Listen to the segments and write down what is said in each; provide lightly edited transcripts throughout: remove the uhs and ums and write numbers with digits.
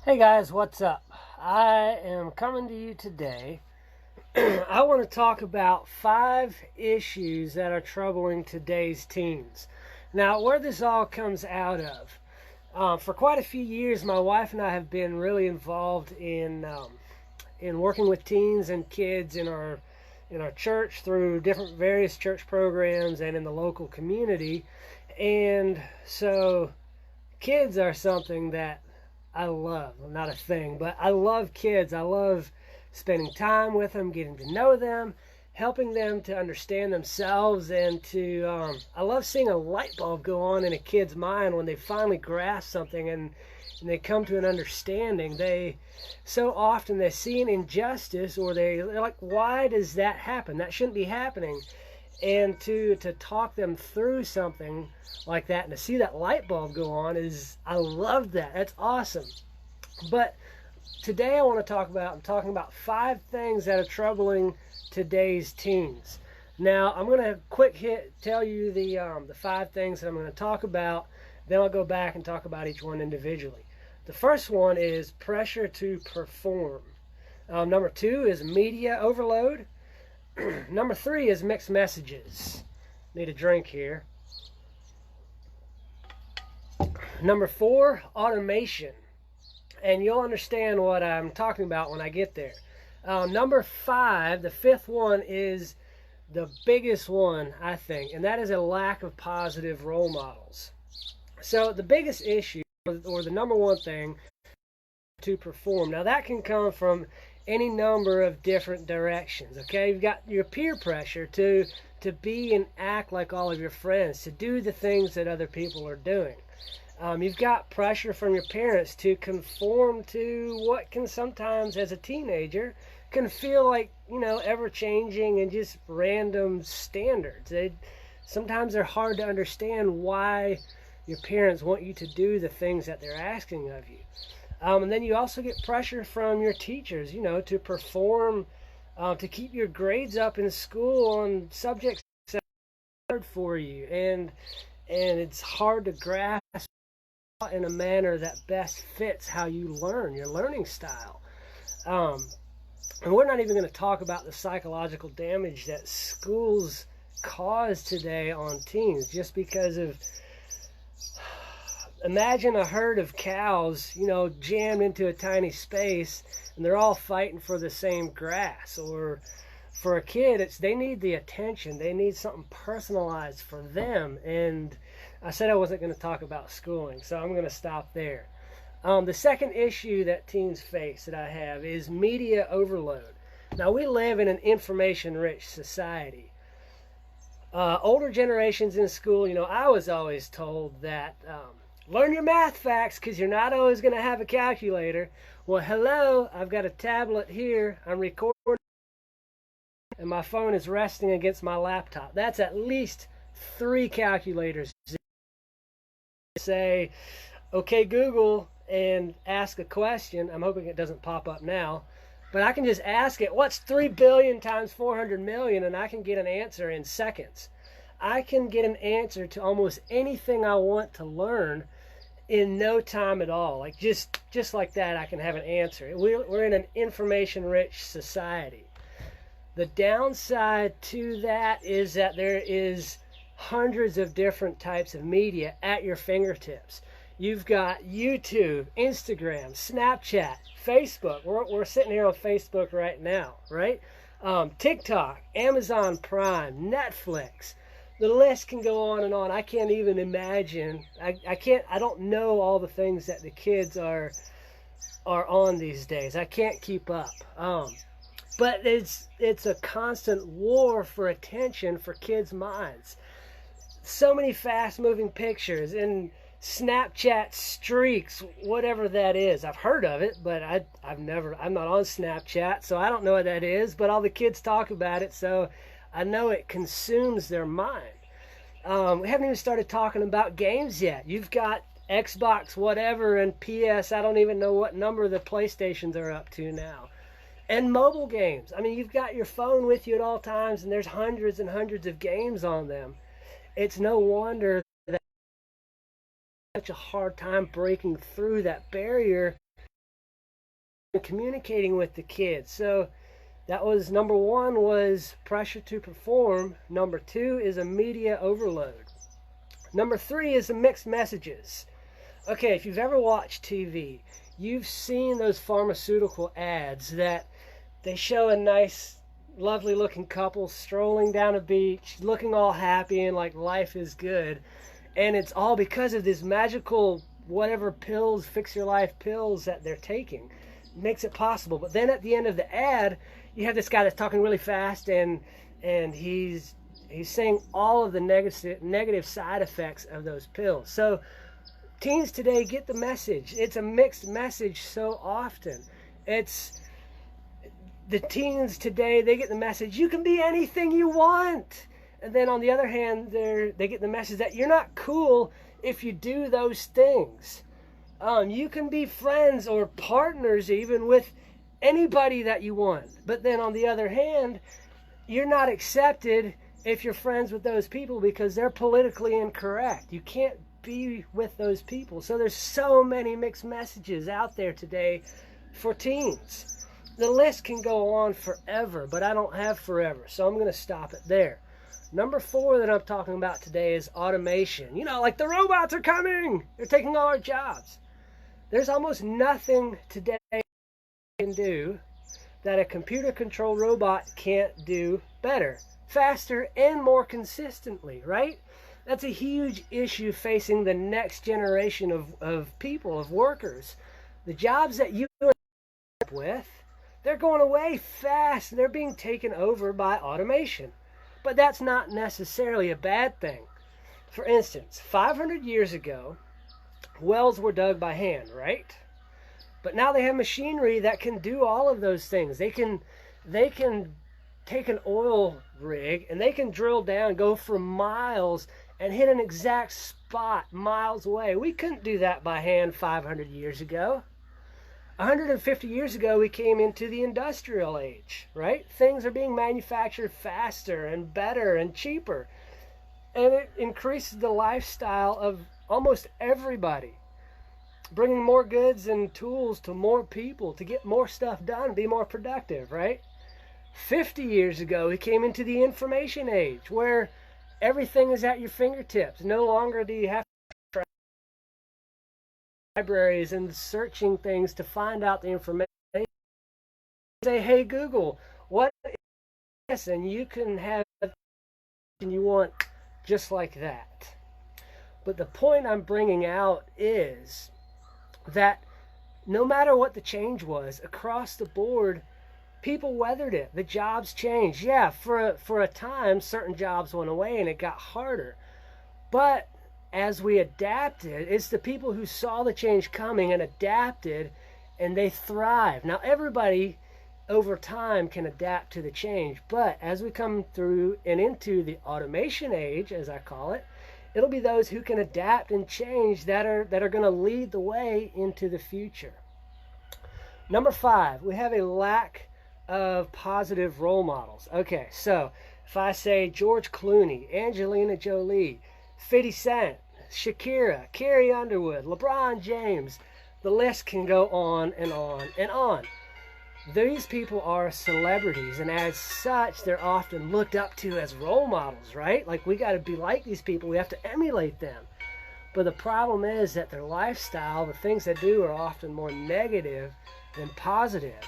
Hey guys, what's up? I am coming to you today. I want to talk about 5 issues that are troubling today's teens. Now, where this all comes out of. For quite a few years, my wife and I have been really involved in working with teens and kids in our church through different various church programs and in the local community. And so, kids are something that I love. Well, not a thing, but I love kids. I love spending time with them, getting to know them, helping them to understand themselves, and I love seeing a light bulb go on in a kid's mind when they finally grasp something and they come to an understanding. So often they see an injustice, or they're like, why does that happen? That shouldn't be happening. And to talk them through something like that and to see that light bulb go on I love that. That's awesome. But today I'm talking about 5 things that are troubling today's teens. Now I'm going to tell you the 5 things that I'm going to talk about. Then I'll go back and talk about each one individually. The first one is pressure to perform. Number 2 is media overload. Number 3 is mixed messages. Need a drink here. Number 4, automation. And you'll understand what I'm talking about when I get there. Number 5, the 5th one, is the biggest one, I think, and that is a lack of positive role models. So the biggest issue, or the number one thing, to perform. Now that can come from any number of different directions. Okay, you've got your peer pressure to be and act like all of your friends, to do the things that other people are doing. You've got pressure from your parents to conform to what can sometimes, as a teenager, can feel like, ever changing and just random standards. Sometimes they're hard to understand why your parents want you to do the things that they're asking of you. And then you also get pressure from your teachers, to perform, to keep your grades up in school on subjects that are hard for you. And it's hard to grasp in a manner that best fits how you learn, your learning style. And we're not even going to talk about the psychological damage that schools cause today on teens just because of... Imagine a herd of cows, jammed into a tiny space, and they're all fighting for the same grass. Or for a kid, they need the attention. They need something personalized for them. And I said I wasn't going to talk about schooling, so I'm going to stop there. The second issue that teens face that I have is media overload. Now, we live in an information-rich society. Older generations in school, I was always told that... learn your math facts because you're not always going to have a calculator. Well, hello, I've got a tablet here. I'm recording and my phone is resting against my laptop. That's at least 3 calculators. Say, okay, Google, and ask a question. I'm hoping it doesn't pop up now. But I can just ask it, what's 3 billion times 400 million? And I can get an answer in seconds. I can get an answer to almost anything I want to learn in no time at all. Like just like that, I can have an answer. We're in an information-rich society. The downside to that is that there is hundreds of different types of media at your fingertips. You've got YouTube, Instagram, Snapchat, Facebook. We're sitting here on Facebook right now, right? TikTok, Amazon Prime, Netflix. The list can go on and on. I can't even imagine. I don't know all the things that the kids are on these days. I can't keep up. But it's a constant war for attention for kids' minds. So many fast-moving pictures and Snapchat streaks, whatever that is. I've heard of it, but I'm not on Snapchat, so I don't know what that is. But all the kids talk about it, so I know it consumes their mind. We haven't even started talking about games yet. You've got Xbox whatever and PS, I don't even know what number the PlayStations are up to now. And mobile games. I mean, you've got your phone with you at all times, and there's hundreds and hundreds of games on them. It's no wonder that such a hard time breaking through that barrier communicating with the kids. So that was number one, was pressure to perform. Number two is a media overload. Number three is the mixed messages. Okay, if you've ever watched TV, you've seen those pharmaceutical ads that they show a nice, lovely looking couple strolling down a beach, looking all happy and like life is good. And it's all because of this magical whatever pills, fix your life pills that they're taking. It makes it possible. But then at the end of the ad, you have this guy that's talking really fast, and he's saying all of the negative side effects of those pills. So teens today get the message. It's a mixed message so often. It's the teens today, they get the message, you can be anything you want. And then on the other hand, they get the message that you're not cool if you do those things. You can be friends or partners even with anybody that you want. But then on the other hand, you're not accepted if you're friends with those people because they're politically incorrect. You can't be with those people. So there's so many mixed messages out there today for teens. The list can go on forever, but I don't have forever, so I'm going to stop it there. Number four that I'm talking about today is automation. You know, like the robots are coming. They're taking all our jobs. There's almost nothing today you can do that a computer-controlled robot can't do better, faster, and more consistently, right? That's a huge issue facing the next generation of people, of workers. The jobs that you end up with, they're going away fast. They're being taken over by automation. But that's not necessarily a bad thing. For instance, 500 years ago, wells were dug by hand, right? But now they have machinery that can do all of those things. They can take an oil rig and they can drill down, go for miles, and hit an exact spot miles away. We couldn't do that by hand 500 years ago. 150 years ago, we came into the industrial age, right? Things are being manufactured faster and better and cheaper. And it increases the lifestyle of almost everybody, bringing more goods and tools to more people to get more stuff done, be more productive, right? 50 years ago, we came into the information age where everything is at your fingertips. No longer do you have to libraries and searching things to find out the information. Say, hey Google, what is this? And you can have anything you want just like that. But the point I'm bringing out is that no matter what the change was, across the board, people weathered it. The jobs changed. Yeah, for a time, certain jobs went away and it got harder. But as we adapted, it's the people who saw the change coming and adapted, and they thrive. Now, everybody over time can adapt to the change, but as we come through and into the automation age, as I call it, it'll be those who can adapt and change that are going to lead the way into the future. Number five, we have a lack of positive role models. Okay, so if I say George Clooney, Angelina Jolie, 50 Cent, Shakira, Carrie Underwood, LeBron James, the list can go on and on and on. These people are celebrities, and as such, they're often looked up to as role models, right? Like, we got to be like these people. We have to emulate them. But the problem is that their lifestyle, the things they do, are often more negative than positive.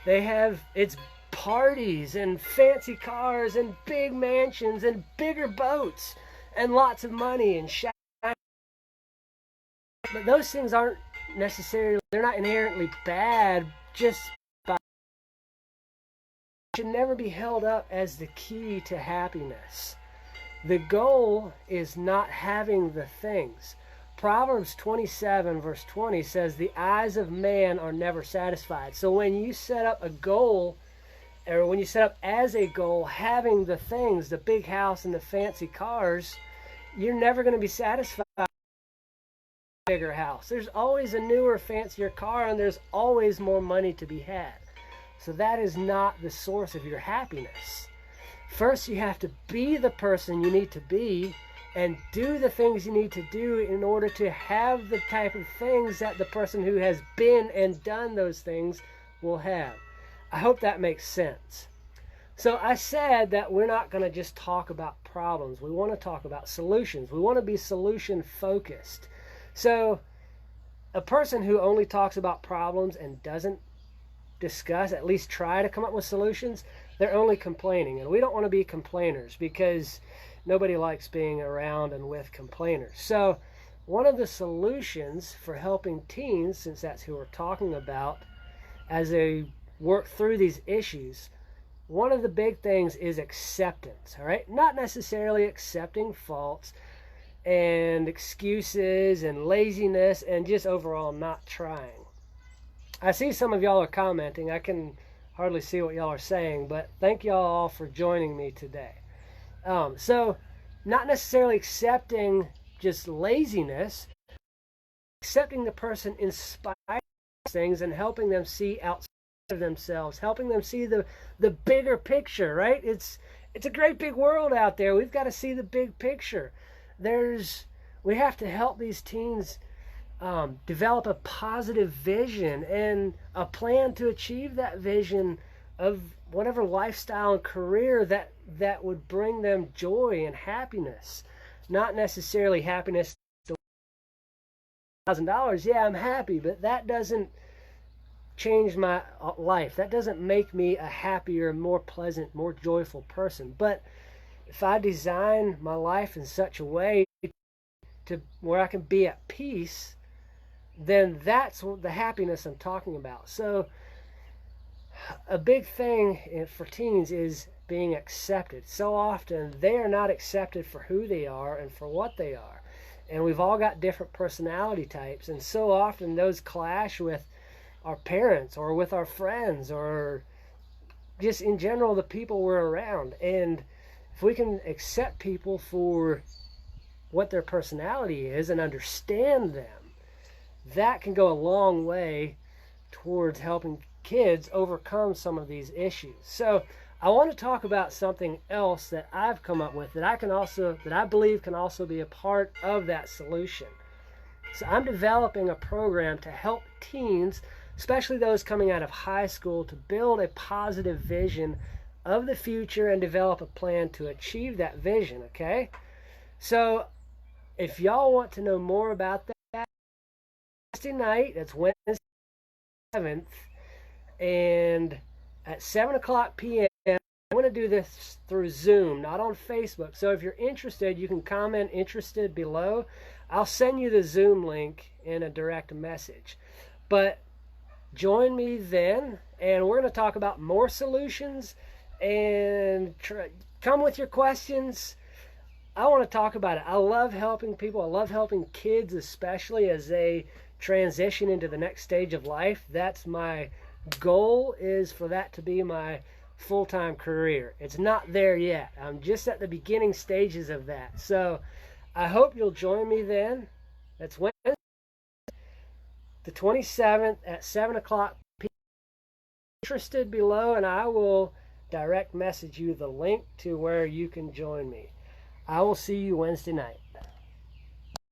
It's parties and fancy cars and big mansions and bigger boats and lots of money and shine. But those things aren't necessarily, they're not inherently bad, just should never be held up as the key to happiness. The goal is not having the things. Proverbs 27 verse 20 says the eyes of man are never satisfied. So when you set up a goal, or when you set up as a goal having the things, the big house and the fancy cars, you're never going to be satisfied with a bigger house. There's always a newer, fancier car, and there's always more money to be had. So that is not the source of your happiness. First, you have to be the person you need to be and do the things you need to do in order to have the type of things that the person who has been and done those things will have. I hope that makes sense. So I said that we're not going to just talk about problems. We want to talk about solutions. We want to be solution focused. So a person who only talks about problems and doesn't discuss, at least try to come up with solutions, they're only complaining. And we don't want to be complainers because nobody likes being around and with complainers. So one of the solutions for helping teens, since that's who we're talking about, as they work through these issues, one of the big things is acceptance, all right? Not necessarily accepting faults and excuses and laziness and just overall not trying. I see some of y'all are commenting. I can hardly see what y'all are saying, but thank y'all all for joining me today. So not necessarily accepting just laziness, accepting the person inspires things and helping them see outside of themselves, helping them see the bigger picture, right? It's a great big world out there. We've got to see the big picture. We have to help these teens develop a positive vision and a plan to achieve that vision of whatever lifestyle and career that would bring them joy and happiness. Not necessarily happiness. $1,000, yeah, I'm happy, but that doesn't change my life. That doesn't make me a happier, more pleasant, more joyful person. But if I design my life in such a way to where I can be at peace, then that's the happiness I'm talking about. So a big thing for teens is being accepted. So often they are not accepted for who they are and for what they are. And we've all got different personality types, and so often those clash with our parents or with our friends or just in general the people we're around. And if we can accept people for what their personality is and understand them, that can go a long way towards helping kids overcome some of these issues. So I want to talk about something else that I've come up with that I believe can also be a part of that solution. So I'm developing a program to help teens, especially those coming out of high school, to build a positive vision of the future and develop a plan to achieve that vision, okay? So if y'all want to know more about that, Wednesday night, that's Wednesday 7th, and at 7 o'clock p.m., I'm going to do this through Zoom, not on Facebook. So if you're interested, you can comment interested below. I'll send you the Zoom link in a direct message. But join me then, and we're going to talk about more solutions and come with your questions. I want to talk about it. I love helping people. I love helping kids, especially as they transition into the next stage of life. That's my goal, is for that to be my full-time career. It's not there yet. I'm just at the beginning stages of that. So I hope you'll join me then. That's Wednesday, the 27th at 7 o'clock p.m. Interested below, and I will direct message you the link to where you can join me. I will see you Wednesday night.